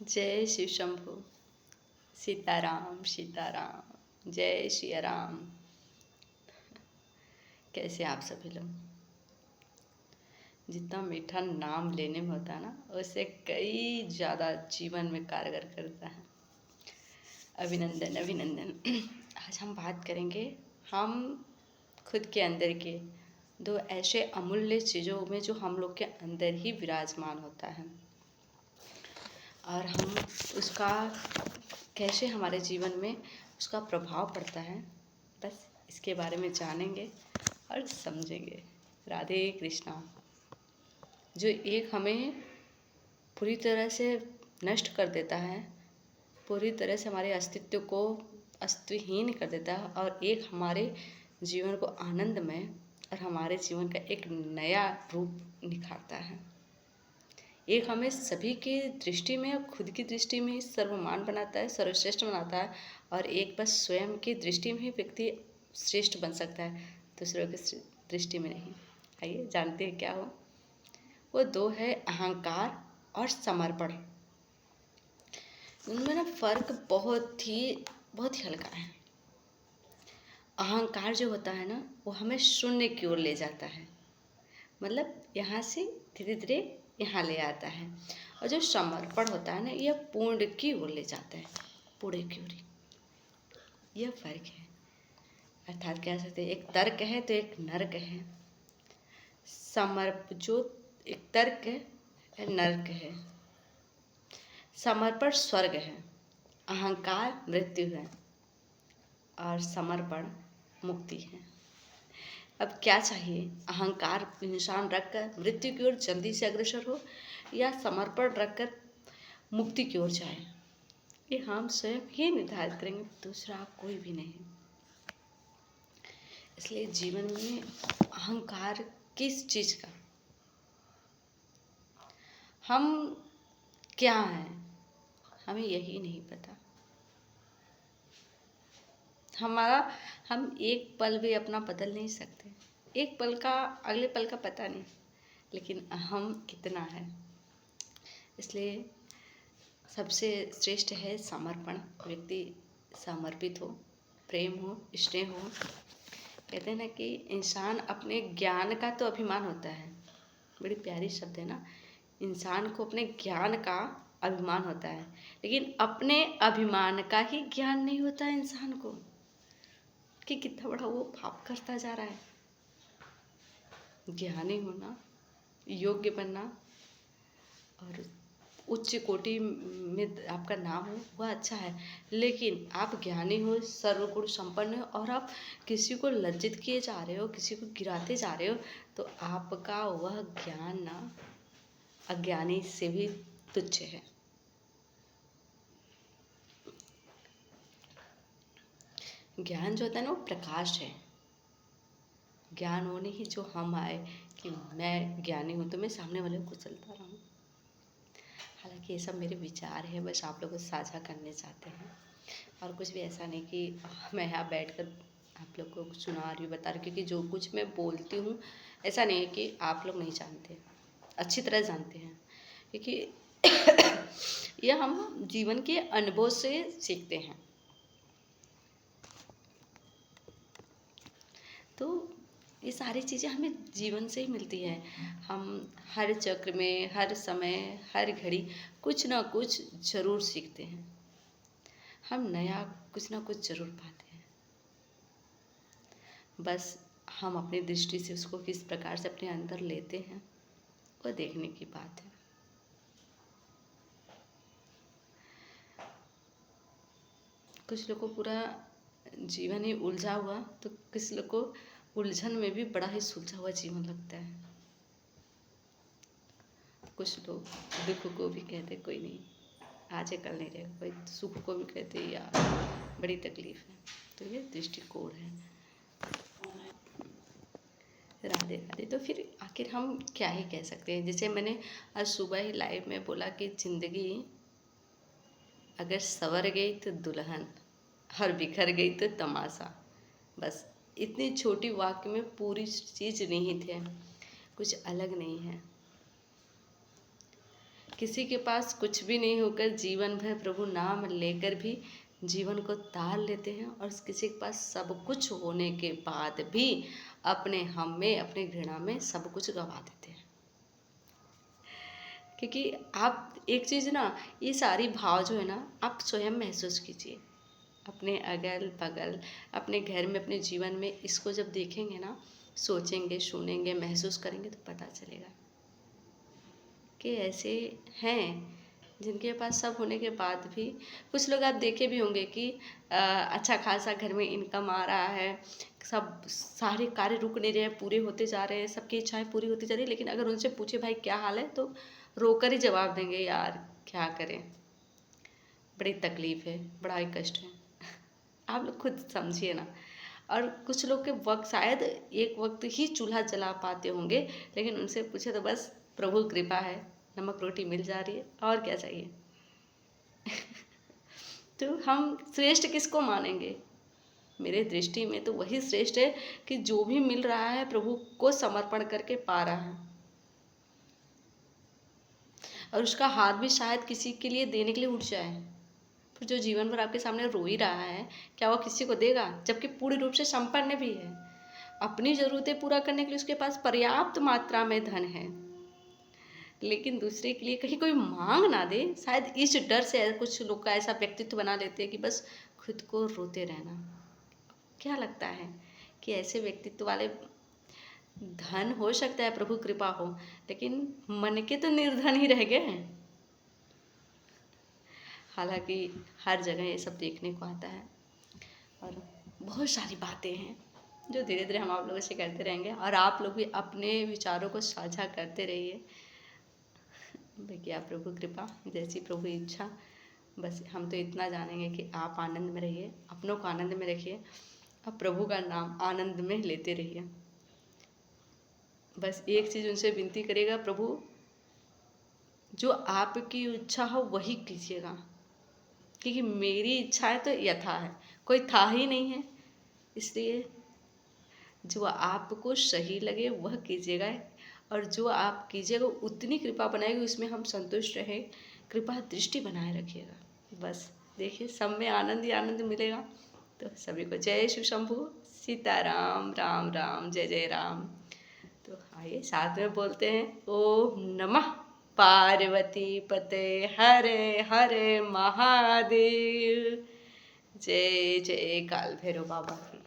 जय शिव शंभु। सीताराम सीताराम, जय श्री राम। कैसे आप सभी लोग? जितना मीठा नाम लेने में होता है ना, उससे कई ज़्यादा जीवन में कारगर करता है। अभिनंदन अभिनंदन। आज हम बात करेंगे हम खुद के अंदर के दो ऐसे अमूल्य चीज़ों में जो हम लोग के अंदर ही विराजमान होता है, और हम उसका कैसे हमारे जीवन में उसका प्रभाव पड़ता है, बस इसके बारे में जानेंगे और समझेंगे। राधे कृष्णा। जो एक हमें पूरी तरह से नष्ट कर देता है, पूरी तरह से हमारे अस्तित्व को अस्तित्वहीन कर देता है, और एक हमारे जीवन को आनंदमय और हमारे जीवन का एक नया रूप निखारता है। एक हमें सभी की दृष्टि में और खुद की दृष्टि में सर्वमान बनाता है, सर्वश्रेष्ठ बनाता है, और एक बस स्वयं की दृष्टि में ही व्यक्ति श्रेष्ठ बन सकता है, दूसरों की दृष्टि में नहीं। आइए जानते हैं क्या हो वो दो है, अहंकार और समर्पण। उनमें ना फर्क बहुत ही हल्का है। अहंकार जो होता है ना, वो हमें शून्य की ओर ले जाता है, मतलब यहाँ से धीरे धीरे यहाँ ले आता है। और जो समर्पण होता है ना, यह पूर्ण की ओर ले जाता है, पूरे की ओर। यह फर्क है। अर्थात कह सकते हैं, एक तर्क है तो एक नर्क है। जो एक तर्क है, नर्क है। समर्पण स्वर्ग है, अहंकार मृत्यु है, और समर्पण मुक्ति है। अब क्या चाहिए? अहंकार इंसान रखकर मृत्यु की ओर जल्दी से अग्रसर हो, या समर्पण रखकर मुक्ति की ओर जाए? ये हम स्वयं ही निर्धारित करेंगे, दूसरा कोई भी नहीं। इसलिए जीवन में अहंकार किस चीज़ का, हम क्या हैं, हमें यही नहीं पता। हम एक पल भी अपना बदल नहीं सकते, एक पल का अगले पल का पता नहीं, लेकिन हम कितना है। इसलिए सबसे श्रेष्ठ है समर्पण। व्यक्ति समर्पित हो, प्रेम हो, स्नेह हो। कहते हैं ना कि इंसान अपने ज्ञान का तो अभिमान होता है, बड़ी प्यारी शब्द है ना। इंसान को अपने ज्ञान का अभिमान होता है, लेकिन अपने अभिमान का ही ज्ञान नहीं होता है इंसान को, कि कितना बड़ा वो पाप करता जा रहा है। ज्ञानी होना, योग्य बनना और उच्च कोटि में आपका नाम हो, वह अच्छा है, लेकिन आप ज्ञानी हो, सर्वगुण संपन्न हो, और आप किसी को लज्जित किए जा रहे हो, किसी को गिराते जा रहे हो, तो आपका वह ज्ञान ना अज्ञानी से भी तुच्छ है। ज्ञान जो होता है ना, वो प्रकाश है। ज्ञान होने ही जो हम आए कि मैं ज्ञानी हूँ, तो मैं सामने वाले को चलता रहूँ। हालांकि ये सब मेरे विचार है, बस आप लोगों को साझा करने चाहते हैं, और कुछ भी ऐसा नहीं कि मैं यहाँ बैठकर आप लोग को सुना रही हूँ, बता रही, क्योंकि जो कुछ मैं बोलती हूँ ऐसा नहीं है कि आप लोग नहीं जानते, अच्छी तरह जानते हैं, क्योंकि यह हम जीवन के अनुभव से सीखते हैं। तो ये सारी चीज़ें हमें जीवन से ही मिलती है। हम हर चक्र में, हर समय, हर घड़ी कुछ ना कुछ ज़रूर सीखते हैं, हम नया कुछ ना कुछ ज़रूर पाते हैं। बस हम अपनी दृष्टि से उसको किस प्रकार से अपने अंदर लेते हैं, वो देखने की बात है। कुछ लोग को पूरा जीवन ही उलझा हुआ, तो किसी लोग को उलझन में भी बड़ा ही सुलझा हुआ जीवन लगता है। कुछ लोग दुख को भी कहते कोई नहीं, आज है कल नहीं रहेगा, कोई सुख को भी कहते यार बड़ी तकलीफ है। तो ये दृष्टिकोण है। राधे राधे। तो फिर आखिर हम क्या ही कह सकते हैं? जैसे मैंने आज सुबह ही लाइव में बोला कि ज़िंदगी अगर संवर गई तो दुल्हन, और बिखर गई तो तमाशा। बस इतनी छोटी वाक्य में पूरी चीज़ निहित है, कुछ अलग नहीं है। किसी के पास कुछ भी नहीं होकर जीवन भर प्रभु नाम लेकर भी जीवन को ताल लेते हैं, और किसी के पास सब कुछ होने के बाद भी अपने हम में, अपनी घृणा में सब कुछ गवा देते हैं। क्योंकि आप एक चीज़ ना, ये सारी भाव जो है ना, आप स्वयं महसूस कीजिए अपने अगल बगल, अपने घर में, अपने जीवन में। इसको जब देखेंगे ना, सोचेंगे, सुनेंगे, महसूस करेंगे, तो पता चलेगा कि ऐसे हैं जिनके पास सब होने के बाद भी। कुछ लोग आप देखे भी होंगे कि अच्छा खासा घर में इनकम आ रहा है, सब सारे कार्य रुक नहीं रहे हैं, पूरे होते जा रहे हैं, सबकी इच्छाएं पूरी होती जा रही है, लेकिन अगर उनसे पूछे भाई क्या हाल है, तो रोकर ही जवाब देंगे, यार क्या करें, बड़ी तकलीफ है, बड़ा ही कष्ट है। आप लोग खुद समझिए ना। और कुछ लोग के वक्त शायद एक वक्त ही चूल्हा जला पाते होंगे, लेकिन उनसे पूछे तो बस प्रभु कृपा है, नमक रोटी मिल जा रही है, और क्या चाहिए। तो हम श्रेष्ठ किसको मानेंगे? मेरे दृष्टि में तो वही श्रेष्ठ है कि जो भी मिल रहा है प्रभु को समर्पण करके पा रहा है, और उसका हाथ भी शायद किसी के लिए देने के लिए उठ जाए। फिर जो जीवन भर आपके सामने रो ही रहा है, क्या वो किसी को देगा? जबकि पूर्ण रूप से संपन्न भी है, अपनी ज़रूरतें पूरा करने के लिए उसके पास पर्याप्त मात्रा में धन है, लेकिन दूसरे के लिए कहीं कोई मांग ना दे। शायद इस डर से कुछ लोग का ऐसा व्यक्तित्व बना लेते हैं कि बस खुद को रोते रहना। क्या लगता है कि ऐसे व्यक्तित्व वाले धन हो सकता है प्रभु कृपा हो, लेकिन मन के तो निर्धन ही रह गए हैं। हालांकि हर जगह ये सब देखने को आता है, और बहुत सारी बातें हैं जो धीरे धीरे हम आप लोगों से करते रहेंगे, और आप लोग भी अपने विचारों को साझा करते रहिए। देखिए, आप प्रभु कृपा, जैसी प्रभु इच्छा। बस हम तो इतना जानेंगे कि आप आनंद में रहिए, अपनों को आनंद में रखिए, अब प्रभु का नाम आनंद में लेते रहिए। बस एक चीज़ उनसे विनती करिएगा, प्रभु जो आपकी इच्छा हो वही कीजिएगा, क्योंकि मेरी इच्छाएं तो यथा है, कोई था ही नहीं है। इसलिए जो आपको सही लगे वह कीजिएगा, और जो आप कीजिएगा उतनी कृपा बनाएगी, उसमें हम संतुष्ट रहें। कृपा दृष्टि बनाए रखिएगा। बस देखिए, सब में आनंद ही आनंद मिलेगा। तो सभी को जय शिव शंभु, सीताराम, राम राम, जय जय राम। तो आइए साथ में बोलते हैं, ओम नमः पार्वती पते हरे हरे महादेव। जय जय काल भैरव बाबा की।